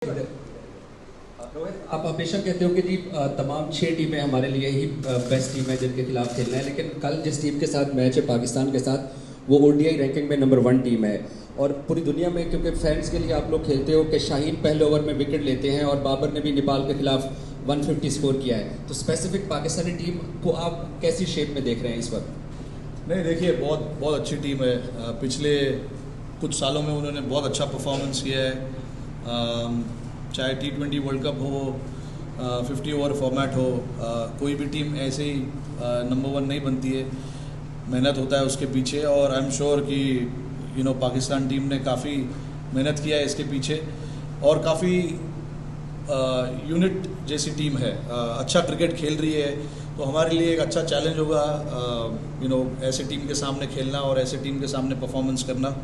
रोहित, आप हमेशा कहते हो कि जी तमाम 6 टीमें हमारे लिए ही बेस्ट टीम है जिनके खिलाफ खेलना है, लेकिन कल जिस टीम के साथ मैच है पाकिस्तान के साथ, वो ओडीआई रैंकिंग में नंबर 1 टीम है। और पूरी दुनिया में, क्योंकि फैंस के लिए आप लोग खेलते हो, कि शाहीन पहले ओवर में विकेट लेते हैं और बाबर ने भी नेपाल के खिलाफ 150 स्कोर किया है, तो स्पेसिफिक पाकिस्तानी टीम को आप कैसी शेप में देख रहे हैं इस वक्त? नहीं, देखिए, बहुत बहुत अच्छी टीम है। पिछले कुछ सालों में उन्होंने बहुत अच्छा परफॉर्मेंस किया है। चाहे T20 वर्ल्ड कप हो, 50 ओवर फॉर्मेट हो, कोई भी टीम ऐसे ही नंबर 1 नहीं बनती है। मेहनत होता है उसके पीछे, और आई एम श्योर कि पाकिस्तान टीम ने काफ़ी मेहनत किया है इसके पीछे, और काफ़ी यूनिट जैसी टीम है। अच्छा क्रिकेट खेल रही है, तो हमारे लिए एक अच्छा चैलेंज होगा ऐसे टीम के सामने खेलना और ऐसे टीम के सामने परफॉर्मेंस करना।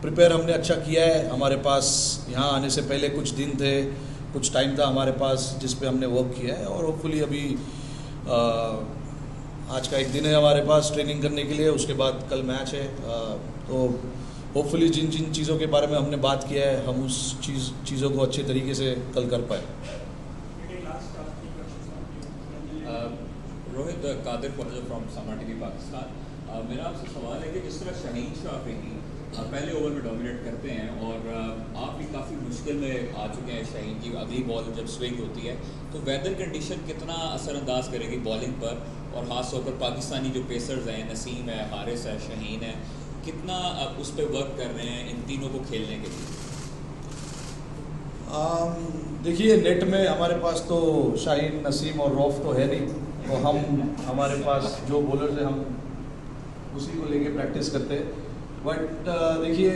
प्रिपेयर हमने अच्छा किया है। हमारे पास यहाँ आने से पहले कुछ दिन थे, कुछ टाइम था हमारे पास जिस पे हमने वर्क किया है, और होपफुली अभी आज का एक दिन है हमारे पास ट्रेनिंग करने के लिए। उसके बाद कल मैच है, तो होपफुली जिन जिन चीज़ों के बारे में हमने बात किया है, हम उस चीज़ों को अच्छे तरीके से कल कर पाए। रोहित, कादिर फॉरजर फ्रॉम समा टीवी पाकिस्तान। मेरा आपसे सवाल है कि जिस तरह शाहीन शाफी पहले ओवर में डोमिनेट करते हैं, और आप भी काफ़ी मुश्किल में आ चुके हैं शाहीन की अगली बॉल जब स्विंग होती है, तो वेदर कंडीशन कितना असरअंदाज करेगी बॉलिंग पर, और ख़ास तौर पर पाकिस्तानी जो पेसर्स हैं, नसीम है, हारिस है, शाहीन है, कितना आप उस पर वर्क कर रहे हैं इन तीनों को खेलने के लिए? देखिए, नेट में हमारे पास तो शाहीन, नसीम और रौफ तो है नहीं, तो हमारे पास जो बॉलर्स हैं हम उसी को लेके प्रैक्टिस करते हैं। बट देखिए,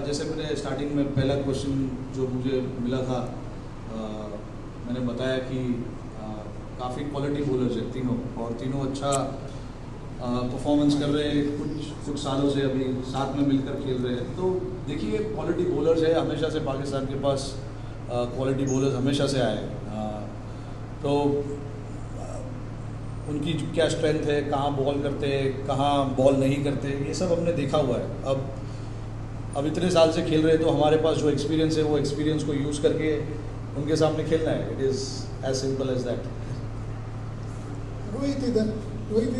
जैसे मैंने स्टार्टिंग में पहला क्वेश्चन जो मुझे मिला था, मैंने बताया कि काफ़ी क्वालिटी बॉलर्स हैं तीनों, और तीनों अच्छा परफॉर्मेंस कर रहे हैं। कुछ सालों से अभी साथ में मिलकर खेल रहे हैं। तो देखिए, क्वालिटी बॉलर्स है, हमेशा से पाकिस्तान के पास क्वालिटी बॉलर्स हमेशा से आए हैं। तो उनकी क्या स्ट्रेंथ है, कहाँ बॉल करते हैं, कहाँ बॉल नहीं करते, ये सब हमने देखा हुआ है। अब इतने साल से खेल रहे हैं, तो हमारे पास जो एक्सपीरियंस है, वो एक्सपीरियंस को यूज़ करके उनके सामने खेलना है। It is as simple as that. Rohit इधर रोहित,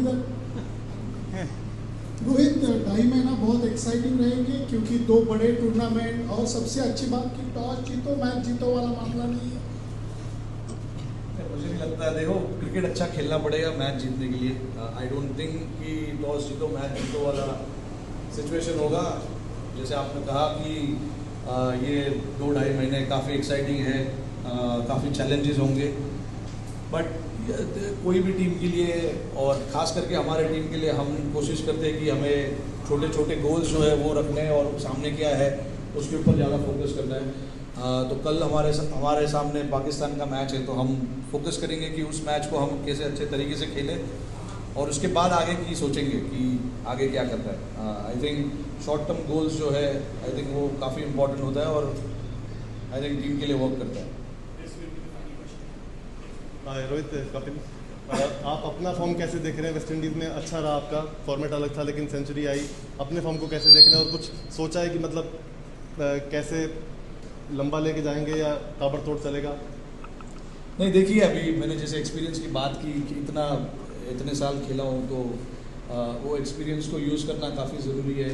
2.5 महीना बहुत एक्साइटिंग रहेंगे, क्योंकि 2 बड़े टूर्नामेंट, और सबसे अच्छी बात कि टॉस जीतो मैच जीतो वाला मामला नहीं है। मुझे नहीं लगता है, देखो, क्रिकेट अच्छा खेलना पड़ेगा मैच जीतने के लिए। आई डोंट थिंक कि टॉस जीतो मैच जीतो वाला सिचुएशन होगा। जैसे आपने कहा कि ये 2-2.5 महीने काफ़ी एक्साइटिंग है, काफ़ी चैलेंजेस होंगे, बट कोई भी टीम के लिए, और ख़ास करके हमारे टीम के लिए, हम कोशिश करते हैं कि हमें छोटे छोटे गोल्स जो है वो रखने हैं, और सामने क्या है उसके ऊपर ज़्यादा फोकस करना है। तो कल हमारे सामने पाकिस्तान का मैच है, तो हम फोकस करेंगे कि उस मैच को हम कैसे अच्छे तरीके से खेलें, और उसके बाद आगे की सोचेंगे कि आगे क्या करना है। I think short term goals जो है, आई थिंक वो काफ़ी इंपॉर्टेंट होता है, और आई थिंक टीम के लिए वर्क करता है। रोहित, कपिल, आप अपना फॉर्म कैसे देख रहे हैं? वेस्ट इंडीज़ में अच्छा रहा आपका, फॉर्मेट अलग था लेकिन सेंचुरी आई। अपने फॉर्म को कैसे देख रहे हैं, और कुछ सोचा है कि मतलब कैसे लंबा लेके जाएंगे या ताबड़तोड़ चलेगा? नहीं, देखिए, अभी मैंने जैसे एक्सपीरियंस की बात की कि इतने साल खेला हूँ, तो वो एक्सपीरियंस को यूज़ करना काफ़ी ज़रूरी है।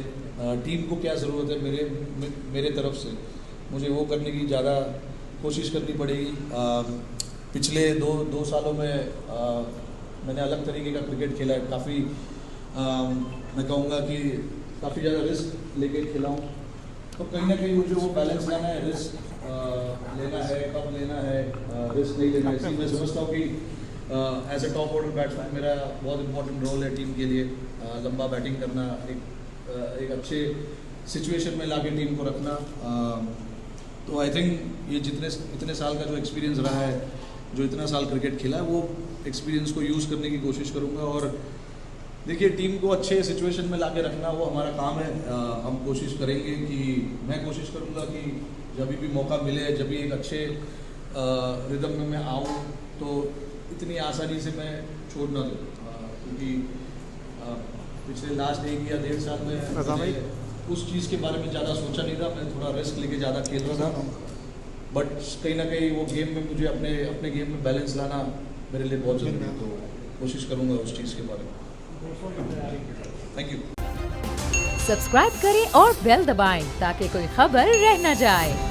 टीम को क्या ज़रूरत है मेरे तरफ से, मुझे वो करने की ज़्यादा कोशिश करनी पड़ेगी। पिछले दो सालों में मैंने अलग तरीके का क्रिकेट खेला है। काफ़ी मैं कहूँगा कि काफ़ी ज़्यादा रिस्क लेके खेला हूँ, तो कहीं ना कहीं मुझे वो बैलेंस लाना है। रिस्क लेना है, कब लेना है, रिस्क नहीं लेना है। इसलिए मैं समझता हूँ कि as a top order batsman मेरा बहुत इंपॉर्टेंट रोल है टीम के लिए। लंबा बैटिंग करना, एक अच्छे सिचुएशन में लाके टीम को रखना। तो आई थिंक ये इतने साल का जो एक्सपीरियंस रहा है, जो इतना साल क्रिकेट खेला है, वो एक्सपीरियंस को यूज़ करने की कोशिश करूँगा। और देखिए, टीम को अच्छे सिचुएशन में लाके रखना वो हमारा काम है। हम कोशिश करेंगे कि मैं कोशिश करूँगा कि जब भी मौका मिले, जब भी एक अच्छे रिदम में मैं आऊँ, तो इतनी आसानी से मैं छोड़ ना दूँ, क्योंकि पिछले लास्ट 1 या 1.5 साल में उस चीज़ के बारे में ज़्यादा सोचा नहीं था, मैं थोड़ा रिस्क लेके ज़्यादा खेल रहा था, बट कहीं ना कहीं वो गेम में मुझे अपने गेम में बैलेंस लाना मेरे लिए बहुत ज़रूरी है, तो कोशिश करूँगा उस चीज़ के बारे में। Thank you. सब्सक्राइब करें और बेल दबाएं ताकि कोई खबर रह न जाए।